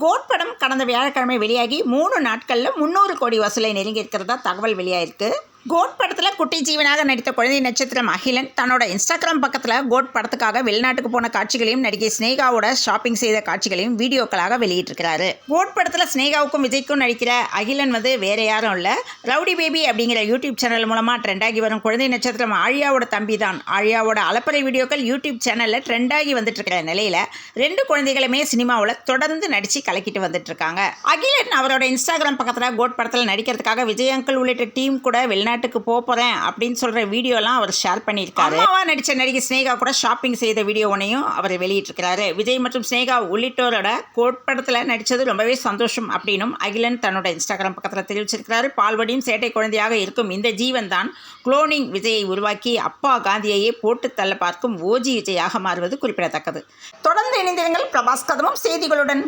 Code படம் கடந்த வியாழக்கிழமை வெளியாகி 3 நாட்களில் 300 கோடி வசூலை நெருங்கி இருக்கிறதா தகவல் வெளியாயிருக்கு. கோட் படத்தில் குட்டி ஜீவனாக நடித்த குழந்தை நட்சத்திரம் அகிலன் தன்னோட இன்ஸ்டாகிராம் பக்கத்தில் கோட் படத்துக்காக வெளிநாட்டுக்கு போன காட்சிகளையும் நடிகை ஸ்னேகாவோட ஷாப்பிங் செய்த காட்சிகளையும் வீடியோக்களாக வெளியிட்டிருக்கிறாரு. கோட் படத்தில் ஸ்னேகாவுக்கும் விஜய்க்கும் நடிக்கிற அகிலன் வேற யாரும் இல்லை, ரவுடி பேபி அப்படிங்கிற யூடியூப் சேனல் மூலமாக ட்ரெண்டாகி வரும் குழந்தை நட்சத்திரம் ஆழியாவோட தம்பி தான். ஆழியாவோட அலப்பறை வீடியோக்கள் யூடியூப் சேனலில் ட்ரெண்டாகி வந்துட்டு இருக்கிற நிலையில் 2 குழந்தைகளுமே சினிமாவில் தொடர்ந்து நடித்து கலக்கிட்டு வந்துட்டு இருக்காங்க. அகிலன் அவரோட இன்ஸ்டாகிராம் பக்கத்தில் கோட் படத்தில் நடிக்கிறதுக்காக விஜய் அங்கிள் உள்ளிட்ட டீம் கூட வெளிநாட்டுக்கு போகிறேன் அப்படின்னு சொல்கிற வீடியோலாம் அவர் ஷேர் பண்ணியிருக்காரு. அம்மாவா நடித்த நடிகை ஸ்னேகா கூட ஷாப்பிங் செய்த வீடியோ ஒன்றையும் அவர் வெளியிட்டிருக்கிறாரு. விஜய் மற்றும் ஸ்னேகா உள்ளிட்டோரோட கோட் படத்தில் நடித்தது ரொம்பவே சந்தோஷம் அப்படின்னும் அகிலன் தன்னோட இன்ஸ்டாகிராம் பக்கத்தில் தெரிவிச்சிருக்கிறாரு. பால்வடியும் சேட்டை குழந்தையாக இருக்கும் இந்த ஜீவன் தான் குளோனிங் விஜயை உருவாக்கி அப்பா காந்தியையே போட்டு தள்ள பார்க்கும் ஓஜி விஜயாக மாறுவது குறிப்பிடத்தக்கது. தொடர்ந்து இணைந்திருங்கள் பிரபாஸ் கதமும் செய்திகளுடன்.